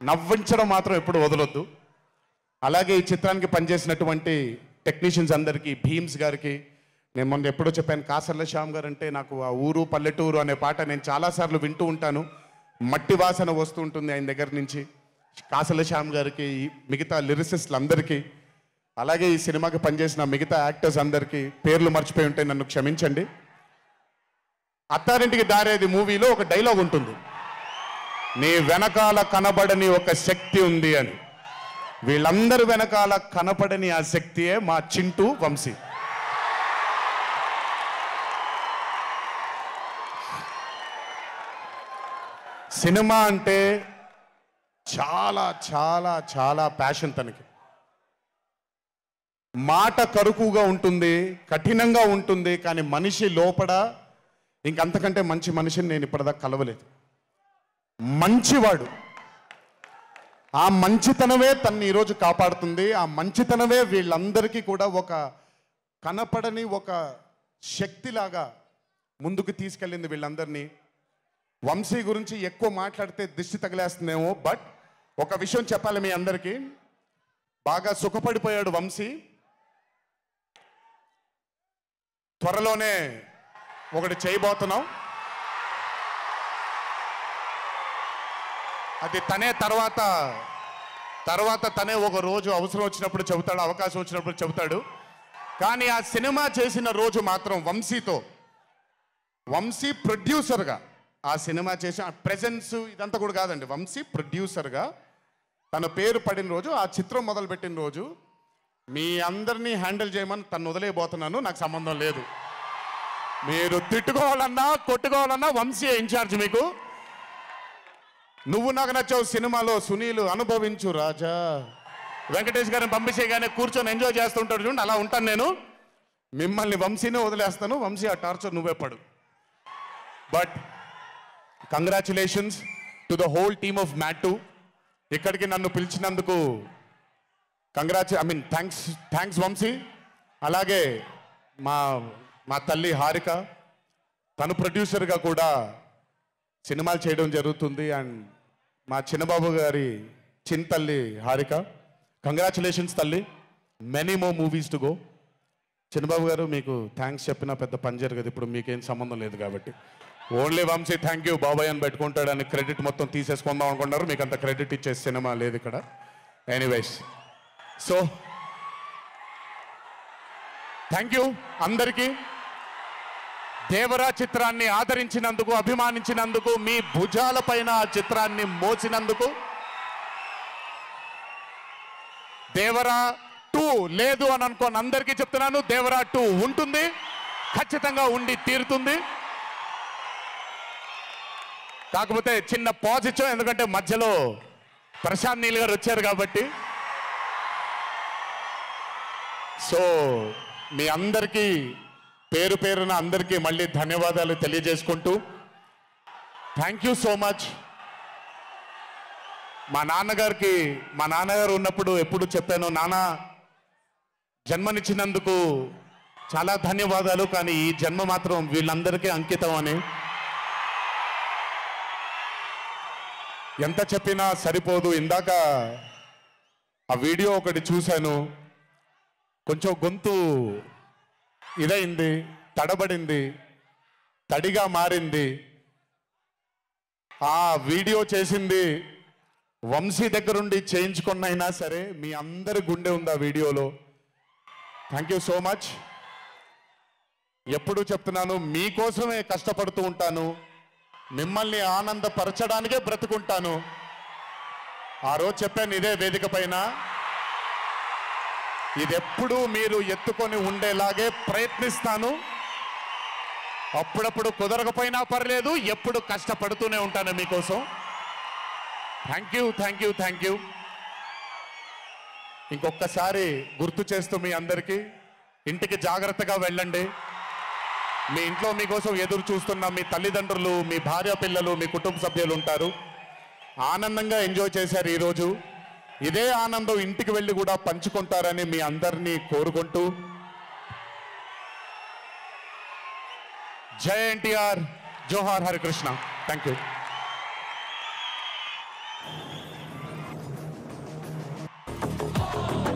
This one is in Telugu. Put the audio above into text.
నవ్వించడం మాత్రం ఎప్పుడు వదలొద్దు. అలాగే ఈ చిత్రానికి పనిచేసినటువంటి టెక్నీషియన్స్ అందరికీ, భీమ్స్ గారికి, నేను మొన్న ఎప్పుడో చెప్పాను, కాసర్ల శ్యామ్ గారు అంటే నాకు ఆ ఊరు పల్లెటూరు అనే పాట నేను చాలాసార్లు వింటూ ఉంటాను. మట్టి వాసన వస్తూ ఉంటుంది ఆయన దగ్గర నుంచి. కాసర్ల శ్యామ్ గారికి, మిగతా లిరిసిస్టులు అందరికీ, అలాగే ఈ సినిమాకి పనిచేసిన మిగతా యాక్టర్స్ అందరికీ పేర్లు మర్చిపోయి ఉంటే నన్ను క్షమించండి. అత్తారింటికి దారేది మూవీలో ఒక డైలాగ్ ఉంటుంది, నీ వెనకాల కనబడని ఒక శక్తి ఉంది అని. వీళ్ళందరి వెనకాల కనపడని ఆ శక్తియే మా చింటూ, వంశీ. సినిమా అంటే చాలా చాలా చాలా ప్యాషన్ తనకి. మాట కరుకుగా ఉంటుంది, కఠినంగా ఉంటుంది, కానీ మనిషి లోపల ఇంకంతకంటే మంచి మనిషిని నేను ఇప్పటిదాకా కలవలేదు. మంచివాడు. ఆ మంచితనమే తన్ని ఈరోజు కాపాడుతుంది. ఆ మంచితనమే వీళ్ళందరికీ కూడా ఒక కనపడని ఒక శక్తిలాగా ముందుకు తీసుకెళ్ళింది వీళ్ళందరినీ. వంశీ గురించి ఎక్కువ మాట్లాడితే దిష్టి తగిలేస్తుందేమో, బట్ ఒక విషయం చెప్పాలి మీ అందరికీ. బాగా సుఖపడిపోయాడు వంశీ. త్వరలోనే ఒకటి చేయబోతున్నాం. అది తనే తర్వాత తనే ఒక రోజు అవసరం వచ్చినప్పుడు చెబుతాడు, అవకాశం వచ్చినప్పుడు చెబుతాడు. కానీ ఆ సినిమా చేసిన రోజు మాత్రం వంశీతో, వంశీ ప్రొడ్యూసర్గా ఆ సినిమా చేసిన ప్రెజెన్స్ ఇదంతా కూడా కాదండి, వంశీ ప్రొడ్యూసర్గా తన పేరు పడిన రోజు, ఆ చిత్రం మొదలుపెట్టిన రోజు, మీ అందరినీ హ్యాండిల్ చేయమని తను వదిలేయబోతున్నాను, నాకు సంబంధం లేదు. మీరు తిట్టుకోవాలన్నా కొట్టుకోవాలన్నా వంశీ ఇన్ఛార్జ్ మీకు. నువ్వు నాకు నచ్చావు సినిమాలో సునీల్ అనుభవించు రాజా, వెంకటేష్ గారిని పంపించేయగానే కూర్చొని ఎంజాయ్ చేస్తుంటాడు చూడండి, అలా ఉంటాను నేను. మిమ్మల్ని వంశీనే వదిలేస్తాను, వంశీ ఆ టార్చర్ నువ్వే పడు. But congratulations to the whole team of మ్యాట్2. ఇక్కడికి నన్ను పిలిచినందుకు థ్యాంక్స్ వంశీ. అలాగే మా తల్లి హారిక, తను ప్రొడ్యూసర్గా కూడా సినిమాలు చేయడం జరుగుతుంది. అండ్ మా చిన్నబాబు గారి తల్లి హారిక, కంగ్రాచులేషన్స్ తల్లి, many more movies to go. Chinnababu గారు మీకు థ్యాంక్స్ చెప్పినా పెద్ద పని జరగదు, ఇప్పుడు మీకేం సంబంధం లేదు కాబట్టి. ఓన్లీ వంశీ థ్యాంక్ యూ బాబాయ్ అని పెట్టుకుంటాడని క్రెడిట్ మొత్తం తీసేసుకుందాం అనుకున్నారు, మీకు అంత క్రెడిట్ ఇచ్చే సినిమా లేదు ఇక్కడ. ఎనీవేస్, సో థ్యాంక్ యూ అందరికీ. దేవరా చిత్రాన్ని ఆదరించినందుకు, అభిమానించినందుకు, మీ భుజాల పైన ఆ చిత్రాన్ని మోసినందుకు. దేవరా 2 లేదు అని అనుకోని అందరికీ చెప్తున్నాను, దేవరా 2 ఉంటుంది, ఖచ్చితంగా ఉండి తీరుతుంది. కాకపోతే చిన్న పాజ్ ఇచ్చాం, ఎందుకంటే మధ్యలో ప్రశాంత్ నీల్ గారు వచ్చారు కాబట్టి. సో మీ అందరికీ పేరు పేరున అందరికీ మళ్ళీ ధన్యవాదాలు తెలియజేసుకుంటూ, థ్యాంక్ యూ సో మచ్. మా నాన్నగారు ఉన్నప్పుడు ఎప్పుడు చెప్పాను, నాన్న జన్మనిచ్చినందుకు చాలా ధన్యవాదాలు, కానీ ఈ జన్మ మాత్రం వీళ్ళందరికీ అంకితం అని. ఎంత చెప్పినా సరిపోదు. ఇందాక ఆ వీడియో ఒకటి చూశాను, కొంచెం గొంతు ఇదైంది, తడబడింది, తడిగా మారింది. ఆ వీడియో చేసింది వంశీ దగ్గరుండి చేయించుకున్నైనా సరే మీ అందరి గుండె ఉంది ఆ వీడియోలో. Thank you so much. ఎప్పుడు చెప్తున్నాను, మీకోసమే కష్టపడుతూ ఉంటాను, మిమ్మల్ని ఆనందపరచడానికే బ్రతుకుంటాను. ఆ రోజు చెప్పాను ఇదే వేదిక పైన, ఇది ఎప్పుడూ మీరు ఎత్తుకొని ఉండేలాగే ప్రయత్నిస్తాను. అప్పుడప్పుడు కుదరకపోయినా పర్లేదు, ఎప్పుడు కష్టపడుతూనే ఉంటాను మీకోసం. Thank you thank you thank you. ఇంకొకసారి గుర్తు చేస్తూ మీ అందరికీ, ఇంటికి జాగ్రత్తగా వెళ్ళండి. మీ ఇంట్లో మీకోసం ఎదురు చూస్తున్న మీ తల్లిదండ్రులు, మీ భార్య పిల్లలు, మీ కుటుంబ సభ్యులు ఉంటారు. ఆనందంగా ఎంజాయ్ చేశారు ఈరోజు. ఇదే ఆనందం ఇంటికి వెళ్ళి కూడా పంచుకుంటారని మీ అందరినీ కోరుకుంటూ, జై ఎన్టీఆర్, జోహార్ హరికృష్ణ. Thank you.